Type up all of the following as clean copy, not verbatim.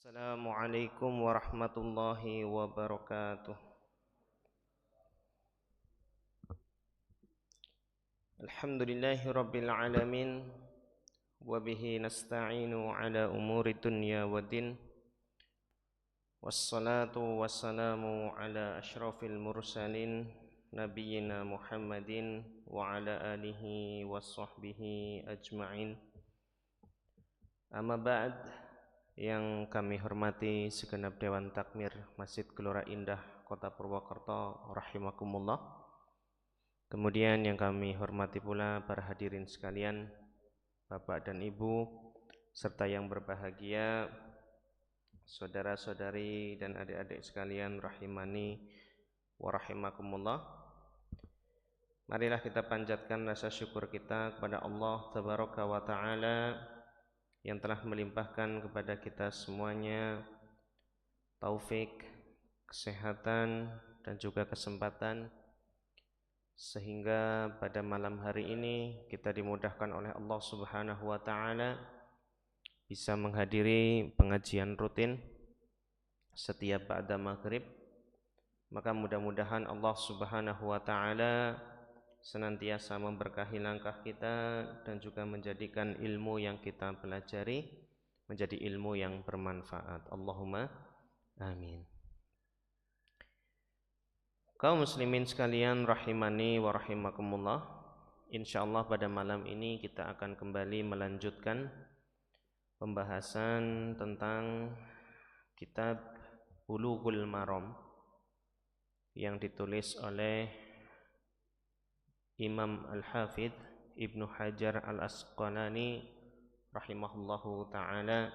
Assalamualaikum warahmatullahi wabarakatuh. Alhamdulillahi rabbil alamin. Wabihi nasta'inu ala umuri dunya waddin. Wassalatu wassalamu ala ashrafil mursalin Nabiyyina Muhammadin wa ala alihi wa sahbihi ajma'in. Amma ba'd. Yang kami hormati segenap Dewan Takmir Masjid Gelora Indah Kota Purwokerto rahimakumullah. Kemudian yang kami hormati pula para hadirin sekalian, Bapak dan Ibu, serta yang berbahagia saudara-saudari dan adik-adik sekalian rahimani wa rahimakumullah. Marilah kita panjatkan rasa syukur kita kepada Allah Tabaraka wa Ta'ala yang telah melimpahkan kepada kita semuanya taufik, kesehatan dan juga kesempatan, sehingga pada malam hari ini kita dimudahkan oleh Allah Subhanahu wa Ta'ala bisa menghadiri pengajian rutin setiap ba'da maghrib. Maka mudah-mudahan Allah Subhanahu wa Ta'ala senantiasa memberkahi langkah kita dan juga menjadikan ilmu yang kita pelajari menjadi ilmu yang bermanfaat. Allahumma amin. Kaum muslimin sekalian rahimani wa rahimakumullah. Insyaallah pada malam ini kita akan kembali melanjutkan pembahasan tentang kitab Bulughul Maram yang ditulis oleh Imam Al-Hafidh Ibnu Hajar Al-Asqalani rahimahullahu ta'ala,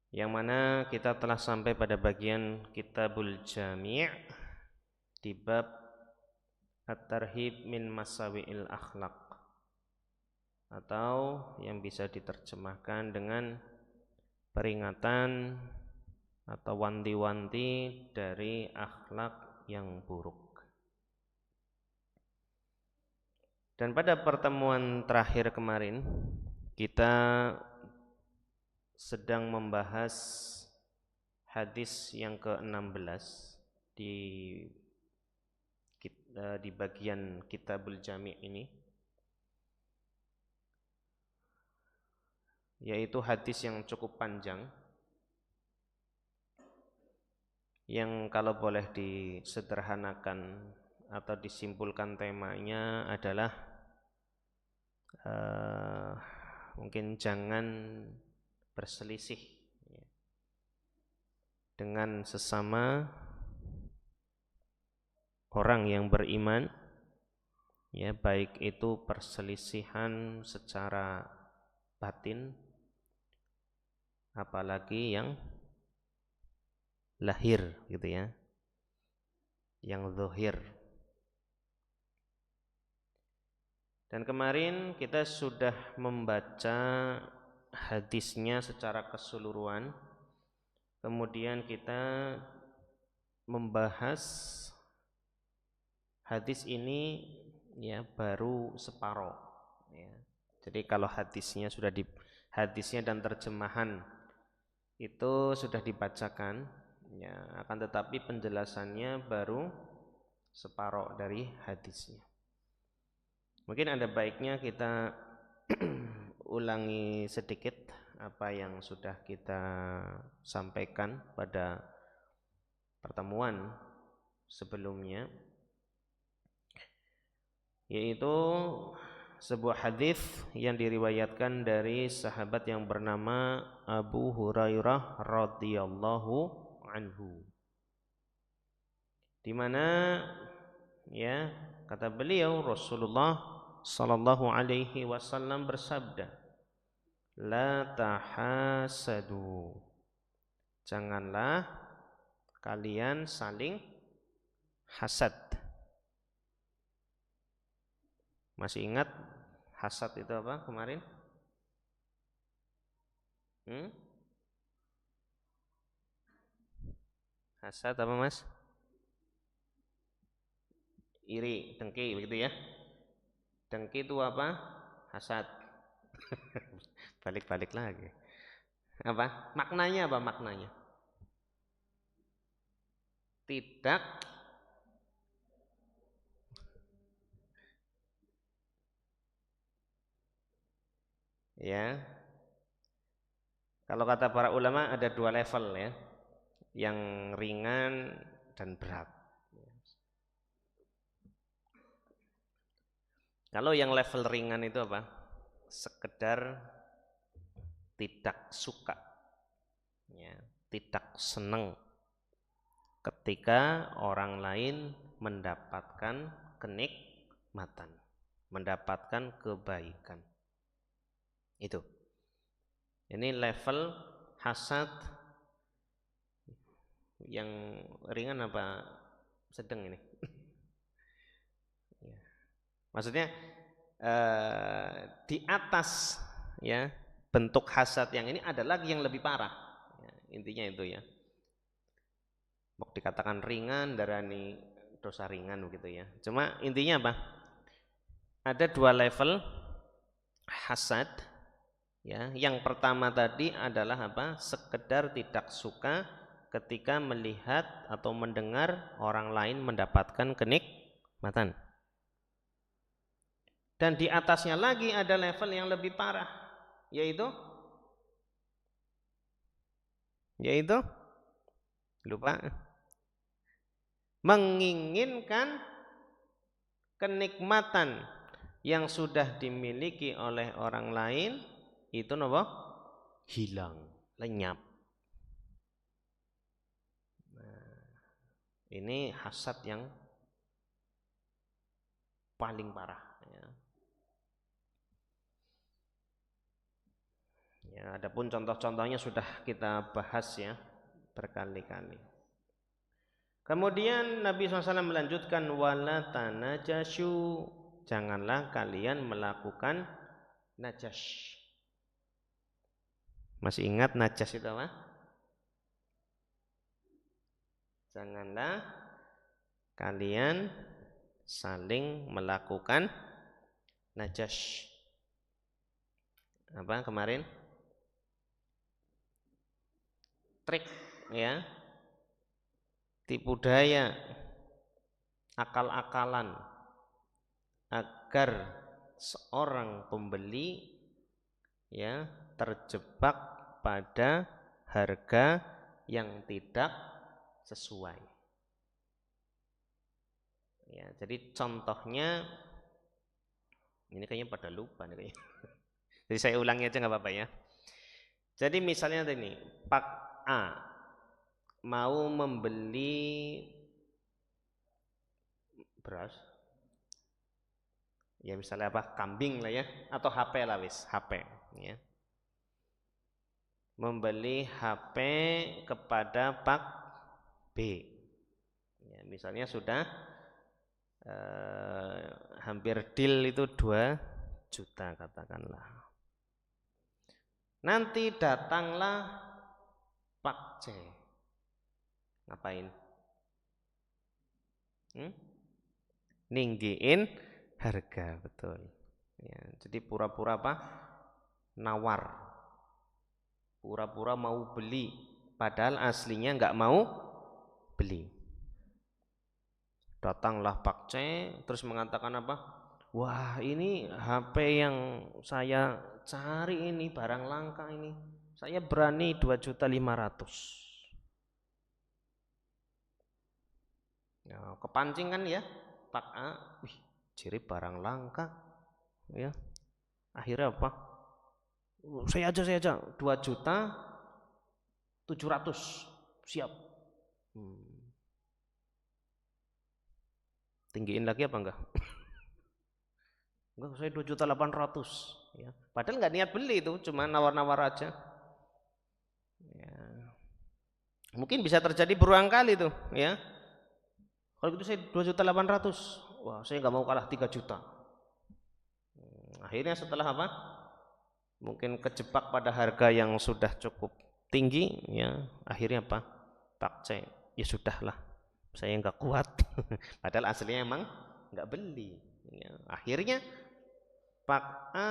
yang mana kita telah sampai pada bagian Kitabul Jami' di bab At-Tarhib min Masawi'il Akhlaq, atau yang bisa diterjemahkan dengan peringatan atau wanti-wanti dari akhlak yang buruk. Dan pada pertemuan terakhir kemarin kita sedang membahas hadis yang ke-16 di bagian Kitabul Jami' ini, yaitu hadis yang cukup panjang, yang kalau boleh disederhanakan atau disimpulkan temanya adalah mungkin jangan berselisih dengan sesama orang yang beriman, ya, baik itu perselisihan secara batin apalagi yang lahir gitu ya, yang zahir. Dan kemarin kita sudah membaca hadisnya secara keseluruhan. Kemudian kita membahas hadis ini ya baru separoh ya. Jadi kalau hadisnya dan terjemahan itu sudah dibacakan ya, akan tetapi penjelasannya baru separoh dari hadisnya. Mungkin ada baiknya kita ulangi sedikit apa yang sudah kita sampaikan pada pertemuan sebelumnya, yaitu sebuah hadis yang diriwayatkan dari sahabat yang bernama Abu Hurairah radhiyallahu anhu, di mana ya kata beliau Rasulullah sallallahu alaihi wasallam bersabda, la tahasadu, janganlah kalian saling hasad. Masih ingat hasad itu apa kemarin? Hasad apa mas? Iri, dengki begitu ya. Dengki itu apa? Hasad. Balik-balik lagi. Apa? Maknanya apa maknanya? Tidak ya. Kalau kata para ulama ada dua level ya. Yang ringan dan berat. Kalau yang level ringan itu apa? Sekedar tidak suka, ya, tidak senang ketika orang lain mendapatkan kenikmatan, mendapatkan kebaikan. Itu. Ini level hasad yang ringan apa sedang ini? Maksudnya di atas ya bentuk hasad yang ini ada lagi yang lebih parah. Ya, intinya itu ya. Mau dikatakan ringan, darani dosa ringan begitu ya. Cuma intinya apa? Ada dua level hasad. Ya, yang pertama tadi adalah apa? Sekedar tidak suka ketika melihat atau mendengar orang lain mendapatkan kenikmatan. Dan di atasnya lagi ada level yang lebih parah, yaitu lupa, menginginkan kenikmatan yang sudah dimiliki oleh orang lain itu apa? Hilang, lenyap. Nah, ini hasad yang paling parah ya. Ya, adapun contoh-contohnya sudah kita bahas ya berkali-kali. Kemudian Nabi SAW melanjutkan wala tanajasyu, janganlah kalian melakukan najas. Masih ingat najas itu apa? Janganlah kalian saling melakukan najas. Apa kemarin? Trik ya, tipu daya, akal-akalan agar seorang pembeli ya terjebak pada harga yang tidak sesuai. Ya, jadi contohnya ini kayaknya pada lupa nih kayaknya. Jadi saya ulangi aja nggak apa-apa ya. Jadi misalnya ini Pak A mau membeli beras, ya misalnya apa kambing lah ya, atau HP lah wis HP ya. Membeli HP kepada Pak B, ya, misalnya sudah hampir deal itu 2 juta katakanlah. Nanti datanglah Pak C, ngapain? Ninggiin harga, betul ya. Jadi pura-pura apa? Nawar, pura-pura mau beli padahal aslinya nggak mau beli. Datanglah Pak C terus mengatakan apa? Wah, ini HP yang saya cari ini barang langka ini, saya berani 2.500.000. Ya, kepancing kan ya Pak A, wih ciri barang langka ya. Akhirnya apa? Saya aja 2.700.000 siap. Tinggiin lagi apa enggak? Enggak, saya 2.800.000 ya. Padahal nggak niat beli itu, cuma nawar-nawar aja. Ya. Mungkin bisa terjadi berulang kali tuh ya. Kalau gitu saya 2.800.000. Wah, saya nggak mau kalah 3 juta. Akhirnya setelah apa? Mungkin kejebak pada harga yang sudah cukup tinggi ya. Akhirnya apa? Pak C, ya sudahlah, saya nggak kuat. Padahal aslinya emang nggak beli ya. Akhirnya Pak A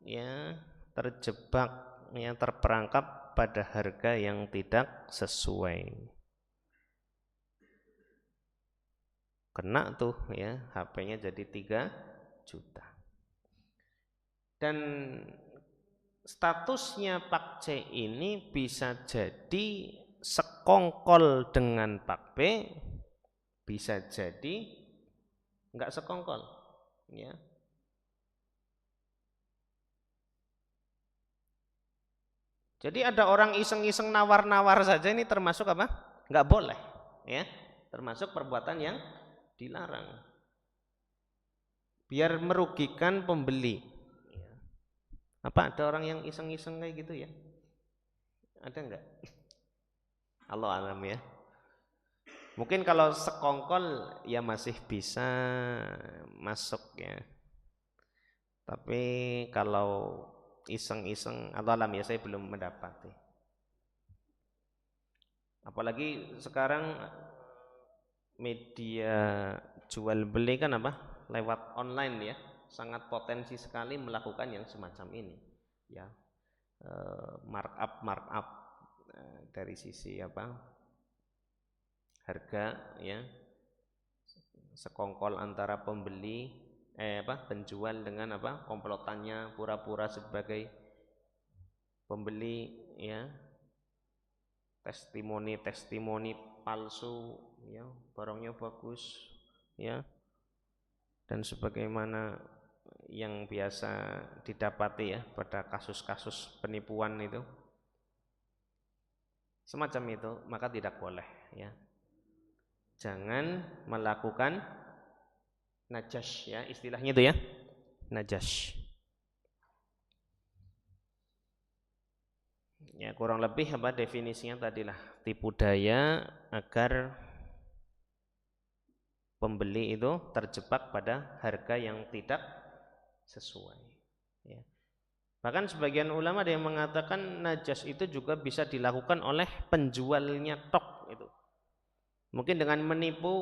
ya terjebak yang terperangkap pada harga yang tidak sesuai. Kena tuh ya, HP-nya jadi 3 juta. Dan statusnya Pak C ini bisa jadi sekongkol dengan Pak B, bisa jadi enggak sekongkol, ya. Jadi ada orang iseng-iseng nawar-nawar saja, ini termasuk apa? Enggak boleh, ya. Termasuk perbuatan yang dilarang. Biar merugikan pembeli. Apa ada orang yang iseng-iseng kayak gitu ya? Ada enggak? Allah alam ya. Mungkin kalau sekongkol ya masih bisa masuk ya. Tapi kalau iseng-iseng atau alam ya saya belum mendapati. Apalagi sekarang media jual beli kan apa? Lewat online ya. Sangat potensi sekali melakukan yang semacam ini. Ya. Markup dari sisi apa? Harga ya. Sekongkol antara pembeli penjual dengan apa? Komplotannya pura-pura sebagai pembeli ya. Testimoni palsu ya, barangnya bagus ya. Dan sebagaimana yang biasa didapati ya pada kasus-kasus penipuan itu semacam itu, maka tidak boleh ya. Jangan melakukan najash ya, istilahnya itu ya, najash. Ya kurang lebih apa definisinya tadilah, tipu daya agar pembeli itu terjebak pada harga yang tidak sesuai. Ya. Bahkan sebagian ulama ada yang mengatakan najas itu juga bisa dilakukan oleh penjualnya tok itu. Mungkin dengan menipu,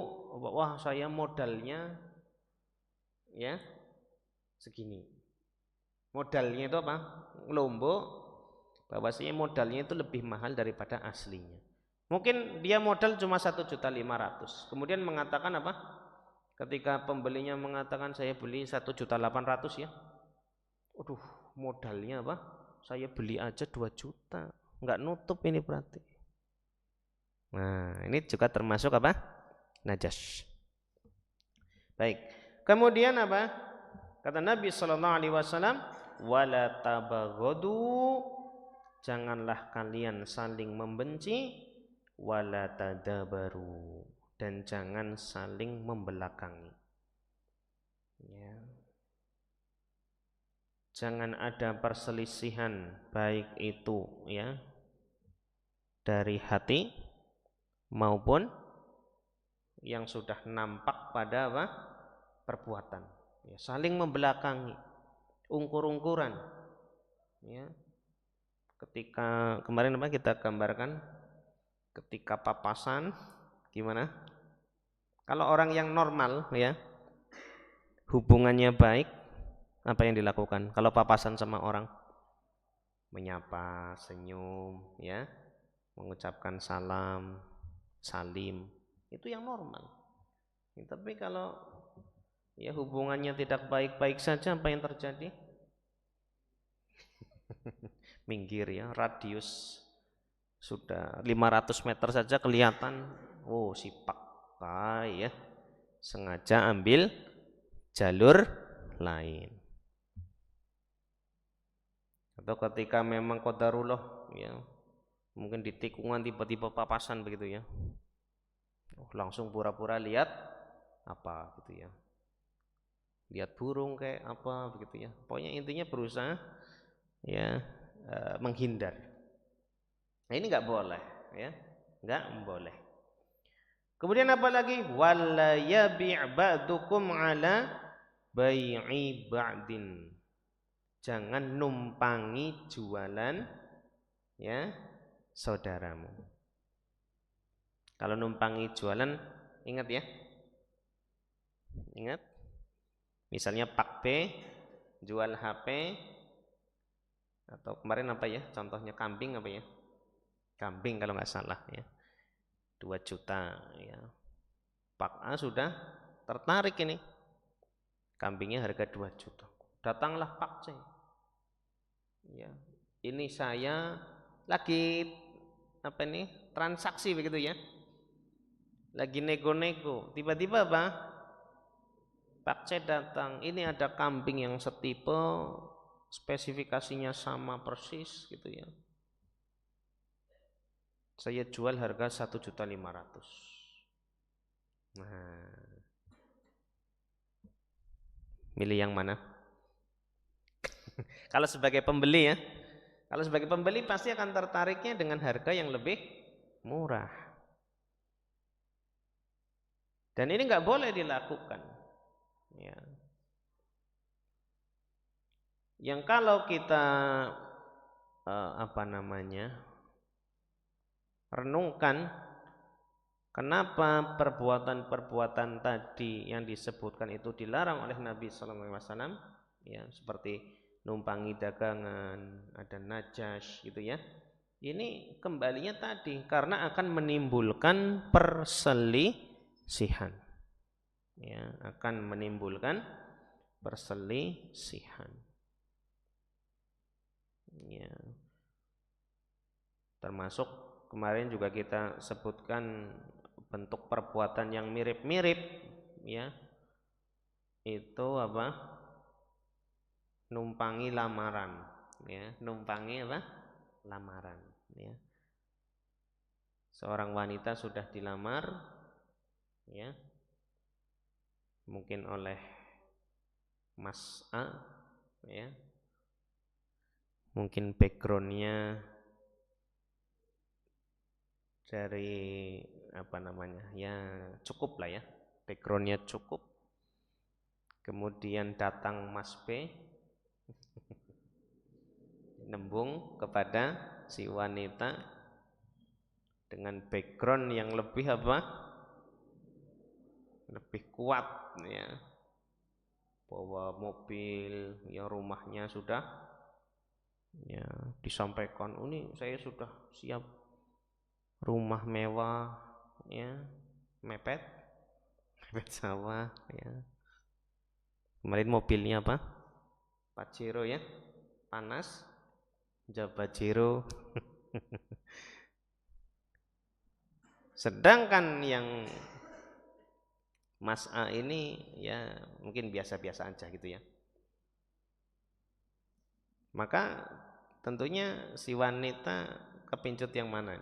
wah saya modalnya ya segini. Modalnya itu apa? Lombok, bahwasanya modalnya itu lebih mahal daripada aslinya. Mungkin dia modal cuma 1.500.000. Kemudian mengatakan apa? Ketika pembelinya mengatakan saya beli 1.800.000 ya. Aduh, modalnya apa? Saya beli aja 2 juta. Enggak nutup ini berarti. Nah, ini juga termasuk apa? Najas. Baik. Kemudian apa? Kata Nabi sallallahu alaihi wasallam, "Wala tabaghadu." Janganlah kalian saling membenci, wala tadabaru, dan jangan saling membelakangi. Ya. Jangan ada perselisihan baik itu ya dari hati maupun yang sudah nampak pada apa? Perbuatan. Ya, saling membelakangi, ungkur-ungkuran. Ya. Ketika kemarin apa kita gambarkan ketika papasan gimana? Kalau orang yang normal ya, hubungannya baik, apa yang dilakukan? Kalau papasan sama orang, menyapa, senyum, ya, mengucapkan salam, salim, itu yang normal. Ya, tapi kalau ya hubungannya tidak baik-baik saja, apa yang terjadi? Minggir ya, radius sudah 500 meter saja kelihatan, oh si pakai ya, sengaja ambil jalur lain. Atau ketika memang qadarullah ya, mungkin di tikungan tiba-tiba papasan begitu ya, langsung pura-pura lihat apa gitu ya, lihat burung kayak apa begitu ya, pokoknya intinya berusaha ya menghindar. Nah ini nggak boleh ya, nggak boleh. Kemudian apa lagi? Wala yabi' ba'dukum ala bai'i ba'din. Jangan numpangi jualan ya saudaramu. Kalau numpangi jualan, ingat ya. Ingat. Misalnya Pak B jual HP, Atau kemarin apa ya? Contohnya kambing apa ya? Kambing kalau nggak salah ya. 2 juta ya. Pak A sudah tertarik ini. Kambingnya harga 2 juta. Datanglah Pak C. Ya. Ini saya lagi apa ini? Transaksi begitu ya. Lagi nego-nego. Tiba-tiba apa? Pak C datang. Ini ada kambing yang setipe, spesifikasinya sama persis gitu ya. Saya jual harga 1.500.000. Nah, milih yang mana? Kalau sebagai pembeli ya, kalau sebagai pembeli pasti akan tertariknya dengan harga yang lebih murah. Dan ini nggak boleh dilakukan. Ya. Yang kalau kita renungkan, kenapa perbuatan-perbuatan tadi yang disebutkan itu dilarang oleh Nabi SAW, ya, seperti numpangi dagangan, ada najas gitu ya. Ini kembalinya tadi karena akan menimbulkan perselisihan. Ya, akan menimbulkan perselisihan. Ya. Termasuk kemarin juga kita sebutkan bentuk perbuatan yang mirip-mirip ya. Itu apa? Numpangi lamaran ya, numpangi apa? Lamaran ya. Seorang wanita sudah dilamar ya. Mungkin oleh Mas A ya. Mungkin backgroundnya dari ya cukup lah ya, backgroundnya cukup. Kemudian datang Mas B nembung kepada si wanita dengan background yang lebih lebih kuat ya, bawa mobil ya, rumahnya sudah ya disampaikan, ini saya sudah siap rumah mewah ya, mepet sawah ya. Kemarin mobilnya apa? Pajero ya, panas, Pajero. Sedangkan yang Mas A ini ya mungkin biasa-biasa aja gitu ya. Maka tentunya si wanita kepincut yang mana?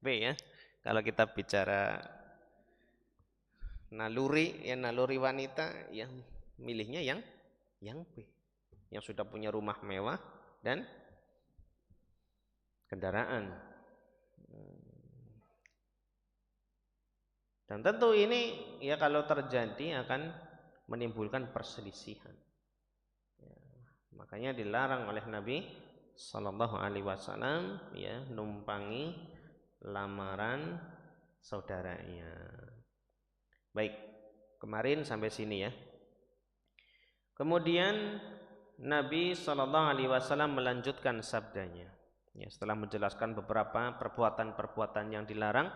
B ya. Kalau kita bicara naluri ya, naluri wanita ya milihnya yang B. Yang sudah punya rumah mewah dan kendaraan. Dan tentu ini ya kalau terjadi akan menimbulkan perselisihan. Ya, makanya dilarang oleh Nabi Sallallahu Alaihi Wasallam ya numpangi lamaran saudaranya. Baik, kemarin sampai sini ya. Kemudian Nabi Sallallahu Alaihi Wasallam melanjutkan sabdanya. Ya, setelah menjelaskan beberapa perbuatan-perbuatan yang dilarang,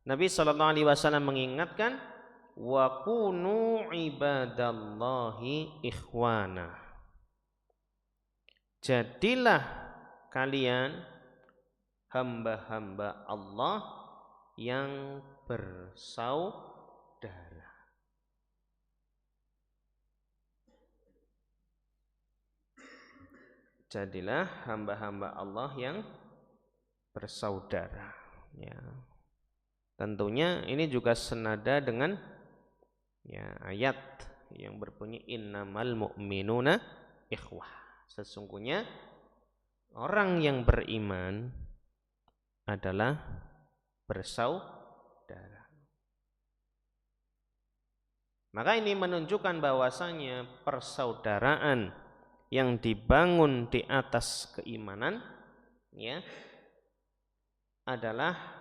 Nabi Sallallahu Alaihi Wasallam mengingatkan, wa kunu ibadallahi ikhwana. Jadilah kalian hamba-hamba Allah yang bersaudara. Jadilah hamba-hamba Allah yang bersaudara. Ya. Tentunya ini juga senada dengan ya ayat yang berbunyi innamal mu'minuna ikhwah. Sesungguhnya orang yang beriman adalah bersaudara. Maka ini menunjukkan bahwasanya persaudaraan yang dibangun di atas keimanan ya adalah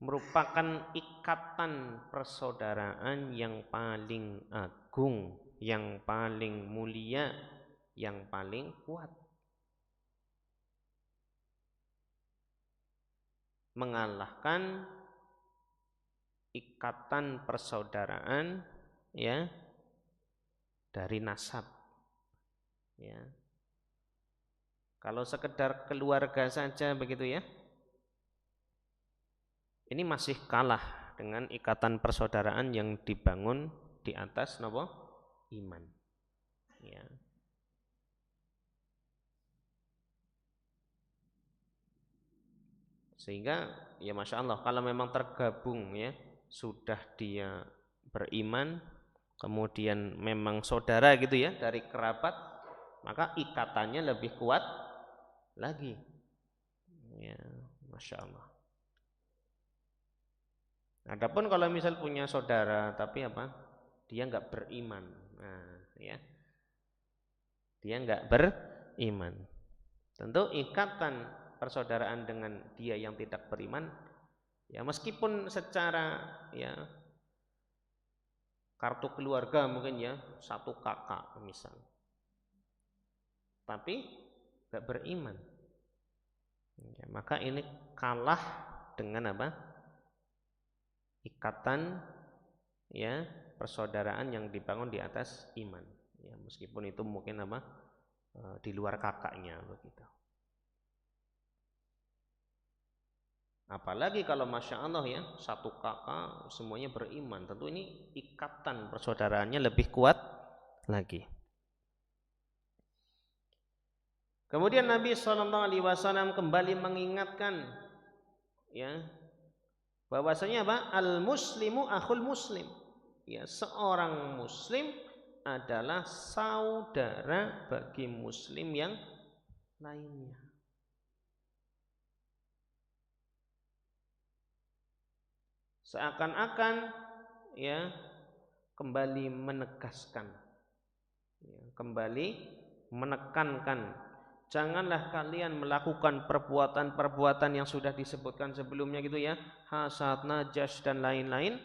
merupakan ikatan persaudaraan yang paling agung, yang paling mulia, yang paling kuat. Mengalahkan ikatan persaudaraan ya dari nasab ya. Kalau sekedar keluarga saja begitu ya, ini masih kalah dengan ikatan persaudaraan yang dibangun di atas napa? Iman ya. Sehingga ya Masya Allah, kalau memang tergabung ya, sudah dia beriman, kemudian memang saudara gitu ya dari kerabat, maka ikatannya lebih kuat lagi ya, Masya Allah. Adapun kalau misal punya saudara tapi apa, dia nggak beriman, nah ya, dia nggak beriman, tentu ikatan persaudaraan dengan dia yang tidak beriman ya, meskipun secara ya kartu keluarga mungkin ya satu kakak misal, tapi nggak beriman ya, maka ini kalah dengan apa, ikatan ya persaudaraan yang dibangun di atas iman ya, meskipun itu mungkin apa di luar kakaknya begitu. Apalagi kalau Masya Allah ya satu kakak semuanya beriman, tentu ini ikatan persaudaraannya lebih kuat lagi. Kemudian Nabi SAW kembali mengingatkan ya bahwasanya apa, al muslimu akhul muslim ya, seorang muslim adalah saudara bagi muslim yang lainnya. Seakan-akan ya kembali menegaskan ya, kembali menekankan, janganlah kalian melakukan perbuatan-perbuatan yang sudah disebutkan sebelumnya gitu ya, hasad, najas dan lain-lain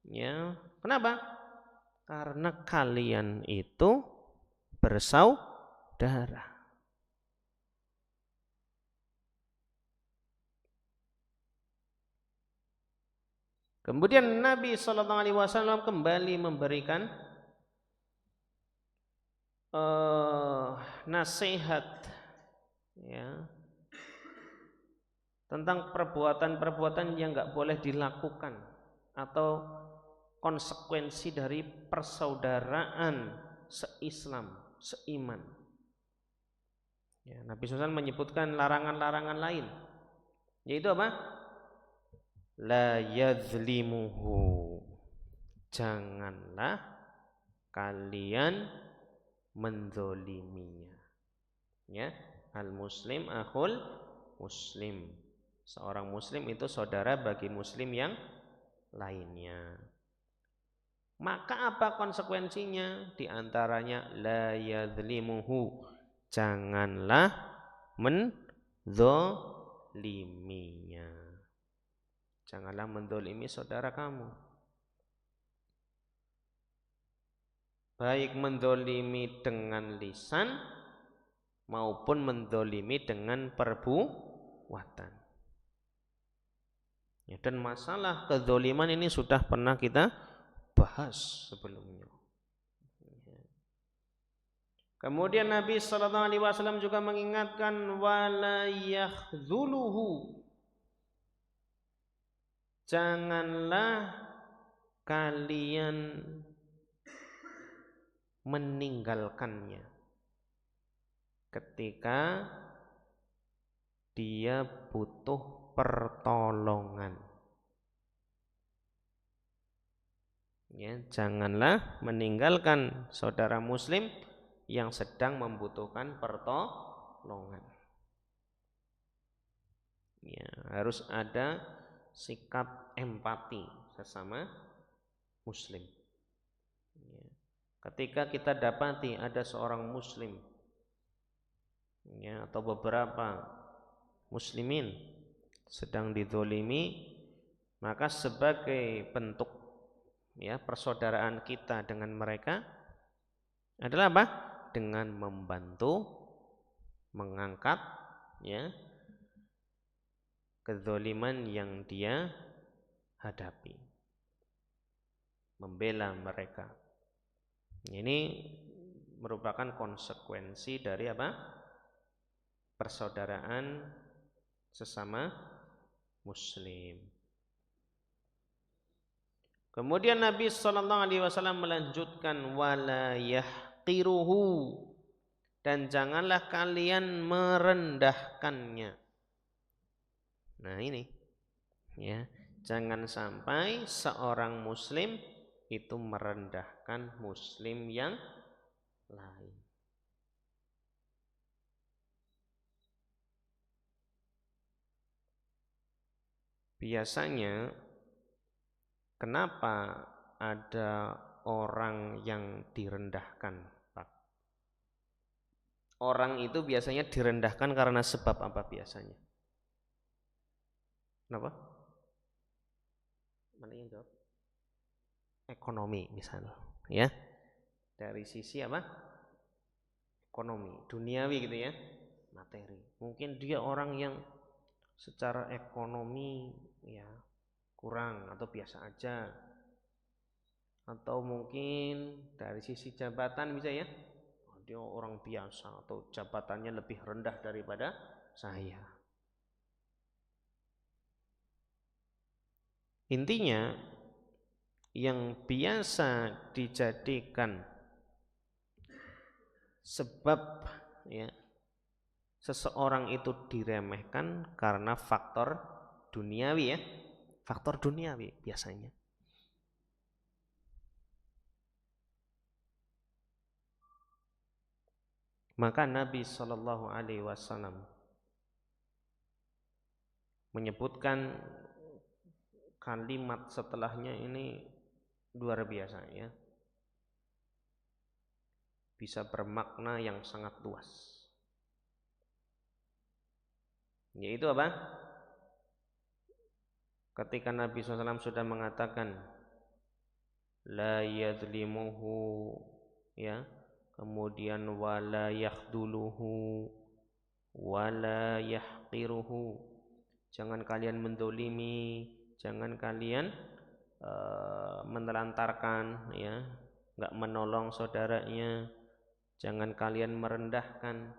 ya. Kenapa? Karena kalian itu bersaudara. Kemudian Nabi SAW kembali memberikan nasihat ya tentang perbuatan-perbuatan yang nggak boleh dilakukan atau konsekuensi dari persaudaraan se-Islam, seiman. Ya, Nabi SAW menyebutkan larangan-larangan lain, yaitu apa? La yadzlimuhu, janganlah kalian menzoliminya ya. Al muslim akhul muslim, seorang muslim itu saudara bagi muslim yang lainnya. Maka apa konsekuensinya? Di antaranya la yadzlimuhu, janganlah menzoliminya, janganlah menzolimi saudara kamu, baik menzolimi dengan lisan maupun menzolimi dengan perbuatan ya. Dan masalah kezoliman ini sudah pernah kita bahas sebelumnya. Kemudian Nabi SAW juga mengingatkan wala yakhzuluhu, janganlah kalian meninggalkannya ketika dia butuh pertolongan ya. Janganlah meninggalkan saudara muslim yang sedang membutuhkan pertolongan ya. Harus ada sikap empati sesama muslim ya. Ketika kita dapati ada seorang muslim ya, atau beberapa muslimin sedang dizolimi, maka sebagai bentuk ya persaudaraan kita dengan mereka adalah apa? dengan membantu mengangkat ya kezaliman yang dia hadapi, membela mereka. Ini merupakan konsekuensi dari apa? Persaudaraan sesama muslim. Kemudian Nabi SAW melanjutkan wala yahqiruhu, dan janganlah kalian merendahkannya. Nah ini ya, jangan sampai seorang muslim itu merendahkan muslim yang lain. Biasanya kenapa ada orang yang direndahkan, Pak? Orang itu biasanya direndahkan karena sebab apa biasanya? Kenapa? Mana yang jawab? Ekonomi misalnya, ya. Dari sisi apa? Ekonomi, duniawi gitu ya, materi. Mungkin dia orang yang secara ekonomi ya kurang atau biasa aja, atau mungkin dari sisi jabatan bisa ya, dia orang biasa atau jabatannya lebih rendah daripada saya. Intinya yang biasa dijadikan sebab ya seseorang itu diremehkan karena faktor duniawi ya, faktor duniawi biasanya. Maka Nabi SAW menyebutkan kalimat setelahnya ini luar biasa ya, bisa bermakna yang sangat luas. Yaitu apa? Ketika Nabi SAW sudah mengatakan la yadlimuhu ya, kemudian wala yakhduluhu wala yahqiruhu, jangan kalian mendolimi, jangan kalian menelantarkan ya, enggak menolong saudaranya, jangan kalian merendahkan.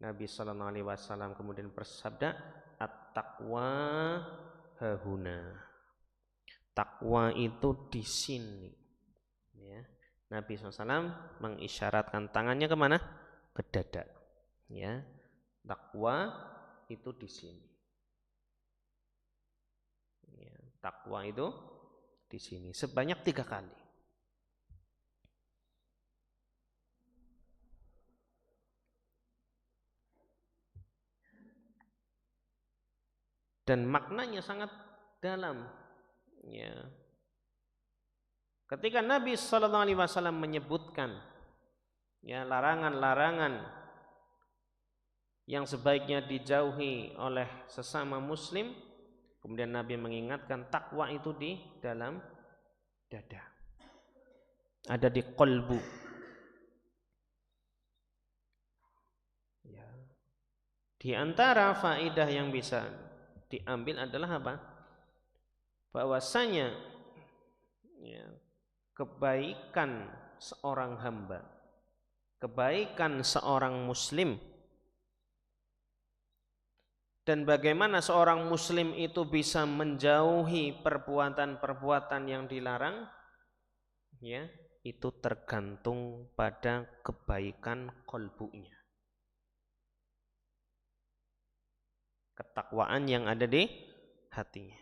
Nabi SAW kemudian bersabda at-taqwa hahuna, takwa itu di sini ya. Nabi SAW mengisyaratkan tangannya kemana? Ke dada ya. Takwa itu di sini ya. Takwa itu di sini sebanyak 3 kali. Dan maknanya sangat dalam ya. Ketika Nabi SAW menyebutkan ya larangan-larangan yang sebaiknya dijauhi oleh sesama muslim, kemudian Nabi mengingatkan takwa itu di dalam dada, ada di qalbu ya. Di antara faedah yang bisa diambil adalah apa? Bahwasanya ya, kebaikan seorang hamba, kebaikan seorang muslim, dan bagaimana seorang muslim itu bisa menjauhi perbuatan-perbuatan yang dilarang ya, itu tergantung pada kebaikan qalbunya, ketakwaan yang ada di hatinya.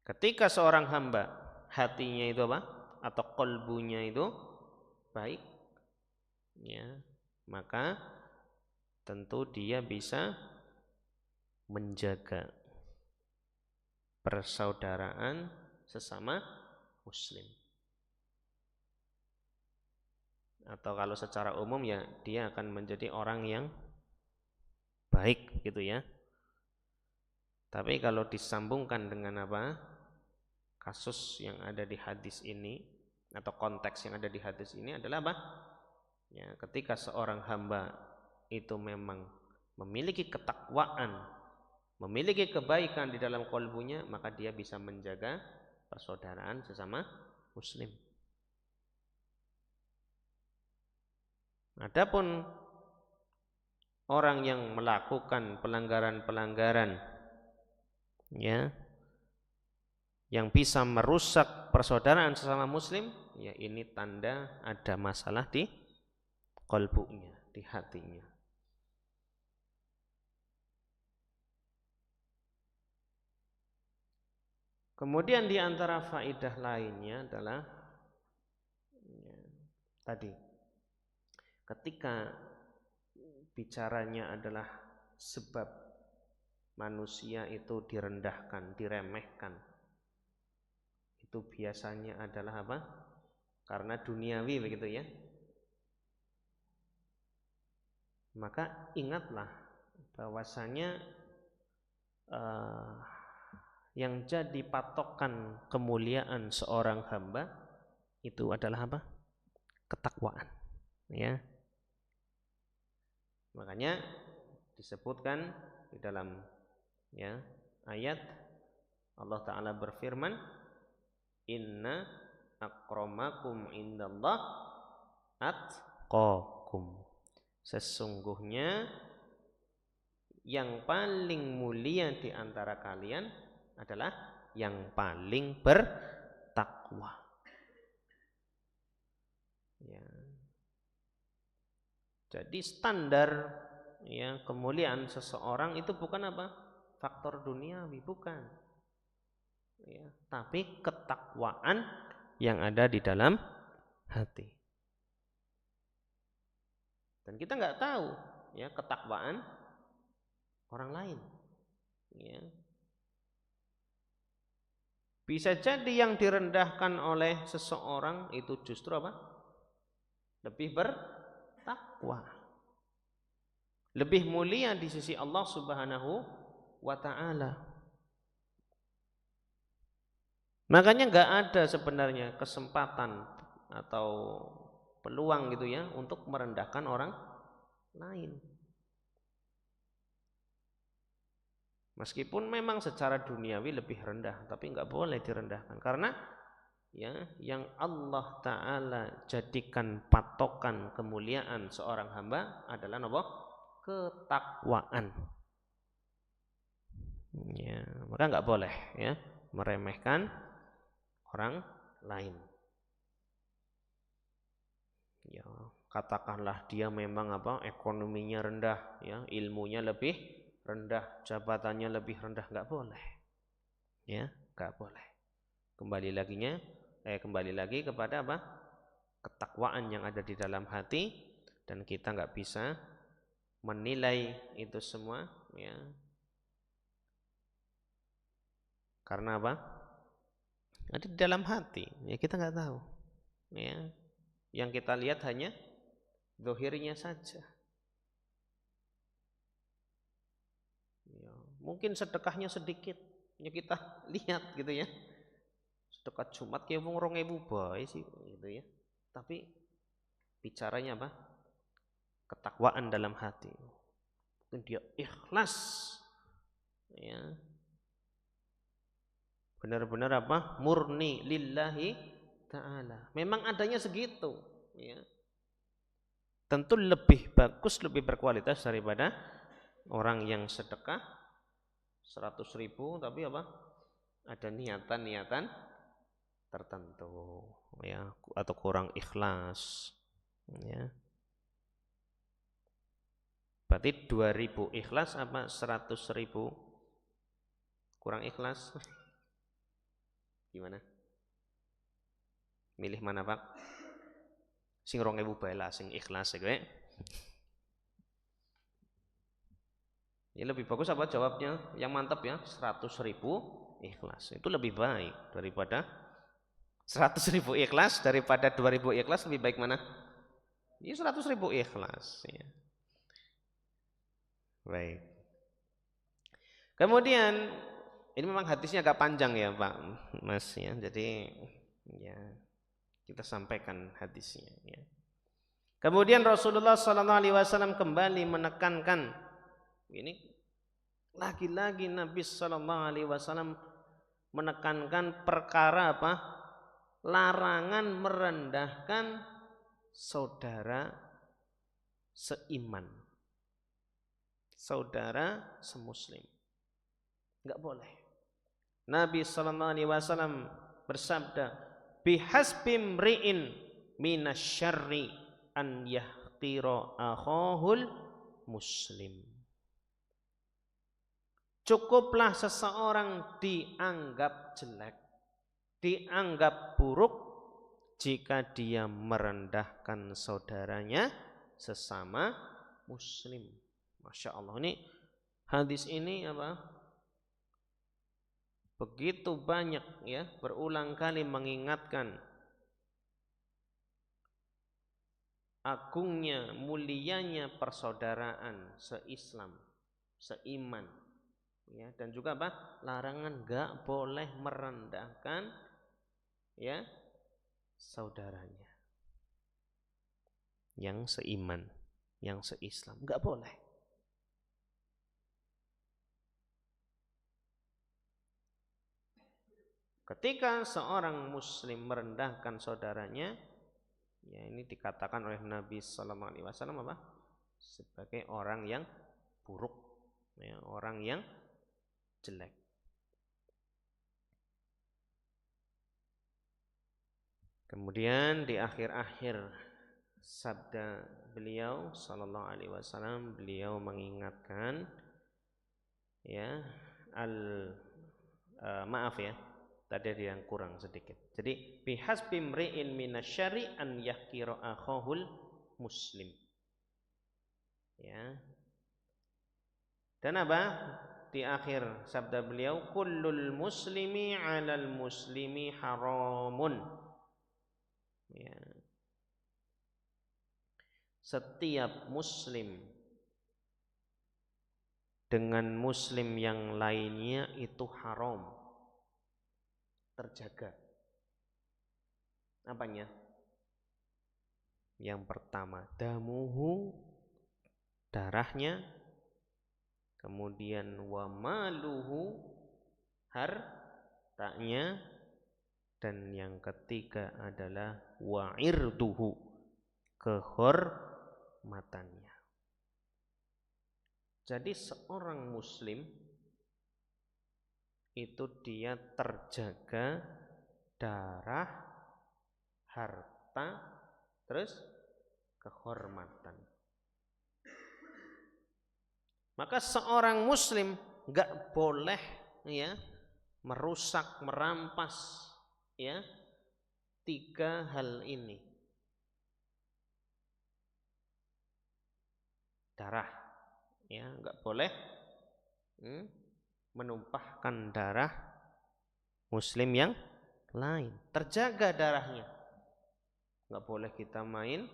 Ketika seorang hamba hatinya itu apa? Atau qalbunya itu baik ya, maka tentu dia bisa menjaga persaudaraan sesama muslim. Atau kalau secara umum ya dia akan menjadi orang yang baik gitu ya. Tapi kalau disambungkan dengan apa? Kasus yang ada di hadis ini atau konteks yang ada di hadis ini adalah apa? Ya, ketika seorang hamba itu memang memiliki ketakwaan, memiliki kebaikan di dalam kalbunya, maka dia bisa menjaga persaudaraan sesama muslim. Adapun orang yang melakukan pelanggaran-pelanggaran ya yang bisa merusak persaudaraan sesama muslim, ya ini tanda ada masalah di kalbunya, di hatinya. Kemudian di antara faedah lainnya adalah ya, tadi ketika bicaranya adalah sebab manusia itu direndahkan, diremehkan, itu biasanya adalah apa? Karena duniawi begitu ya. Maka ingatlah bahwasanya yang jadi patokan kemuliaan seorang hamba itu adalah apa? Ketakwaan, ya. Makanya disebutkan di dalam ya ayat Allah Ta'ala berfirman, inna akramakum indallah atqakum. Sesungguhnya yang paling mulia di antara kalian adalah yang paling bertakwa. Ya. Jadi standar ya kemuliaan seseorang itu bukan apa? Faktor duniawi, bukan. Ya, tapi ketakwaan yang ada di dalam hati. Dan kita nggak tahu ya ketakwaan orang lain. Ya. Bisa jadi yang direndahkan oleh seseorang itu justru apa? Lebih bertakwa. Lebih mulia di sisi Allah Subhanahu wa ta'ala. Makanya nggak ada sebenarnya kesempatan atau peluang gitu ya untuk merendahkan orang lain. Meskipun memang secara duniawi lebih rendah, tapi nggak boleh direndahkan karena ya yang Allah Ta'ala jadikan patokan kemuliaan seorang hamba adalah apa? Ketakwaan. Ya, maka nggak boleh ya meremehkan orang lain. Ya, katakanlah dia memang apa? Ekonominya rendah, ya, ilmunya lebih rendah, jabatannya lebih rendah, nggak boleh. Ya, nggak boleh. Kembali lagi kepada apa? Ketakwaan yang ada di dalam hati, dan kita nggak bisa menilai itu semua, ya. Karena apa? Ada di dalam hati, ya kita nggak tahu. Ya, yang kita lihat hanya zahirnya saja. Ya, mungkin sedekahnya sedikit, ya kita lihat gitu ya. Sedekah Jumat kayak wong 2000 bae sih gitu ya. Tapi bicaranya apa? Ketakwaan dalam hati. Mungkin dia ikhlas. Ya. Benar-benar apa? Murni lillahi ta'ala. Memang adanya segitu, ya. Tentu lebih bagus, lebih berkualitas daripada orang yang sedekah 100.000 tapi apa? Ada niatan-niatan tertentu, ya, atau kurang ikhlas, ya. Berarti 2.000 ikhlas apa 100.000 kurang ikhlas? Gimana? Milih mana, Pak? Sing 2.000 bae lah sing ikhlas kowe. Ya lebih bagus apa jawabnya? Yang mantap ya, 100.000 ikhlas. Itu lebih baik daripada 100.000 ikhlas daripada 2.000 ikhlas. Lebih baik mana? Ya 100.000 ikhlas ya. Baik. Kemudian ini memang hadisnya agak panjang ya Pak Mas ya. Jadi ya Kita sampaikan hadisnya ya. Kemudian Rasulullah SAW kembali menekankan ini, lagi-lagi Nabi SAW menekankan perkara apa? Larangan merendahkan saudara seiman, saudara semuslim. Enggak boleh. Nabi SAW bersabda, bihasbim ri'in minasyarri an yahqira akhahul muslim. Cukuplah seseorang dianggap jelek, dianggap buruk jika dia merendahkan saudaranya sesama muslim. Masya Allah, ini hadis ini apa? Begitu banyak ya, berulang kali mengingatkan agungnya, mulianya persaudaraan seislam, seiman. Ya, dan juga apa? Larangan enggak boleh merendahkan ya saudaranya yang seiman, yang seislam, enggak boleh. Ketika seorang muslim merendahkan saudaranya, ya ini dikatakan oleh Nabi sallallahu alaihi wasallam apa? Sebagai orang yang buruk, ya, orang yang jelek. Kemudian di akhir-akhir sabda beliau sallallahu alaihi wasallam, beliau mengingatkan ya maaf ya, tadi ada yang kurang sedikit. Jadi bihasbi mri'in minasyari an yahqira akhahul muslim. Ya. Dan apa? Di akhir sabda beliau, kullul muslimi 'alal muslimi haramun. Ya. Setiap muslim dengan muslim yang lainnya itu haram, terjaga. Apanya? Yang pertama, damuhu, darahnya. Kemudian wa maluhu, hartanya. Dan yang ketiga adalah wa irduhu, kehormatannya. Jadi seorang muslim itu dia terjaga darah, harta, terus kehormatan. Maka seorang muslim enggak boleh ya merusak, merampas ya tiga hal ini. Darah, ya enggak boleh menumpahkan darah muslim yang lain. Terjaga darahnya. Enggak boleh kita main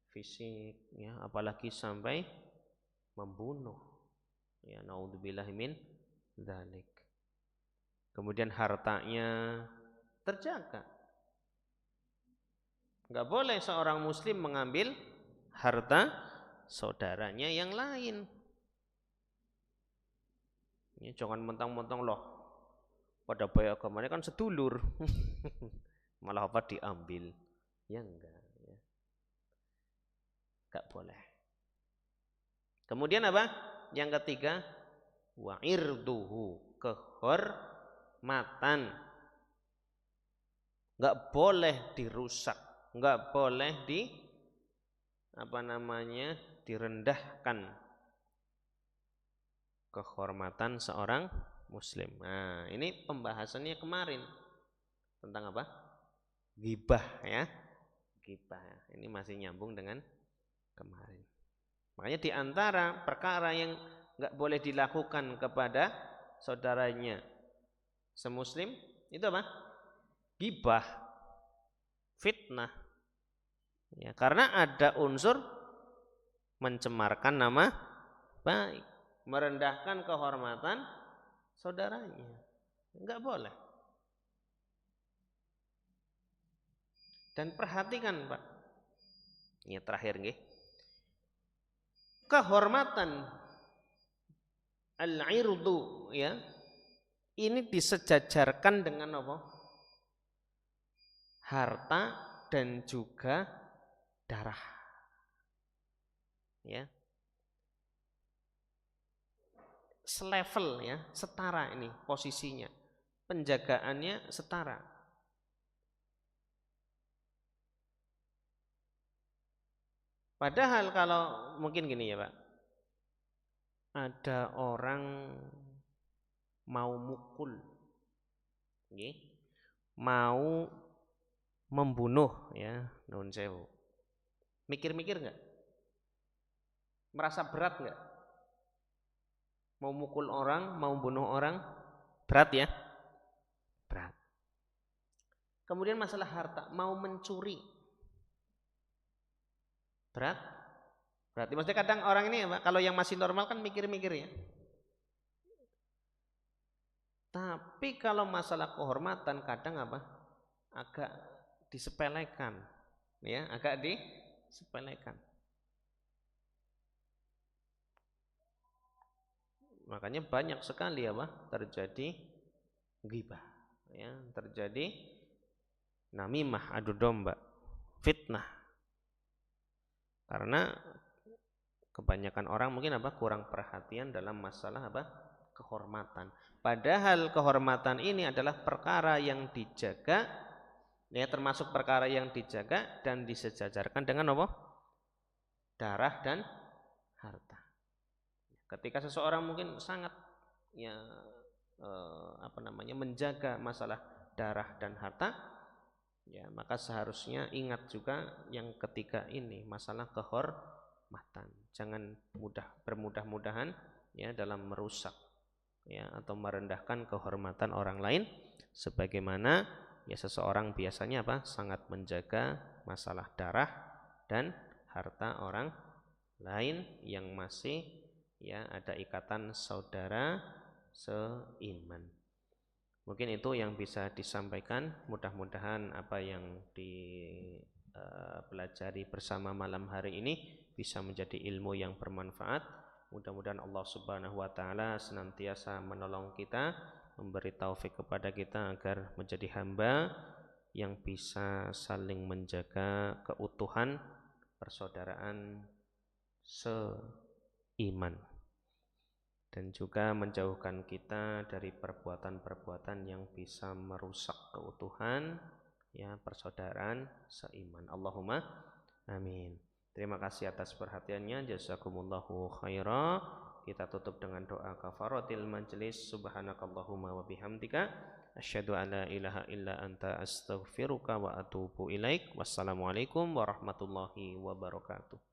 fisik ya, apalagi sampai membunuh. Ya, naudzubillahi min dzalik. Kemudian hartanya terjaga. Enggak boleh seorang muslim mengambil harta saudaranya yang lain. Ini jangan mentang-mentang loh pada bayi agamanya kan sedulur. Malah apa diambil. Ya enggak ya. Enggak boleh. Kemudian apa? Yang ketiga, wa irduhu, kehormatan. Enggak boleh dirusak, enggak boleh direndahkan kehormatan seorang muslim. Nah, ini pembahasannya kemarin tentang apa? Ghibah ya. Ghibah. Ini masih nyambung dengan kemarin. Makanya di antara perkara yang enggak boleh dilakukan kepada saudaranya semuslim itu apa? Ghibah, fitnah. Ya, karena ada unsur mencemarkan nama baik, merendahkan kehormatan saudaranya. Enggak boleh. Dan perhatikan Pak, ini terakhir nggih. Kehormatan al-irdu ya, ini disejajarkan dengan apa? Harta dan juga darah. Ya. Selevel ya, setara ini posisinya. Penjagaannya setara. Padahal kalau mungkin gini ya, Pak. Ada orang mau mukul. Nggih. Mau membunuh ya, nuwun sewu. Mikir-mikir enggak? Merasa berat enggak? Mau mukul orang, mau bunuh orang, berat ya? Berat. Kemudian masalah harta, mau mencuri. Berat? Berarti maksudnya kadang orang ini ya Pak, kalau yang masih normal kan mikir-mikir ya. Tapi kalau masalah kehormatan kadang apa? Agak disepelekan. Ya, agak disepelekan. Makanya banyak sekali apa terjadi ghibah, ya, terjadi namimah, adu domba, fitnah. Karena kebanyakan orang mungkin apa kurang perhatian dalam masalah apa kehormatan. Padahal kehormatan ini adalah perkara yang dijaga, ya, termasuk perkara yang dijaga dan disejajarkan dengan apa? Darah dan harta. Ketika seseorang mungkin sangat ya menjaga masalah darah dan harta, ya maka seharusnya ingat juga yang ketiga ini, masalah kehormatan. Jangan bermudah-mudahan ya dalam merusak ya atau merendahkan kehormatan orang lain, sebagaimana ya seseorang biasanya apa sangat menjaga masalah darah dan harta orang lain yang masih ya ada ikatan saudara seiman. Mungkin itu yang bisa disampaikan. Mudah-mudahan apa yang dipelajari bersama malam hari ini bisa menjadi ilmu yang bermanfaat. Mudah-mudahan Allah Subhanahu wa taala senantiasa menolong kita, memberi taufik kepada kita agar menjadi hamba yang bisa saling menjaga keutuhan persaudaraan seiman, dan juga menjauhkan kita dari perbuatan-perbuatan yang bisa merusak keutuhan ya persaudaraan seiman. Allahumma amin. Terima kasih atas perhatiannya. Jazakumullahu khaira. Kita tutup dengan doa kafaratil majlis. Subhanakallahumma wa bihamdika asyhadu an la ilaha illa anta astaghfiruka wa atubu ilaik. Wassalamualaikum warahmatullahi wabarakatuh.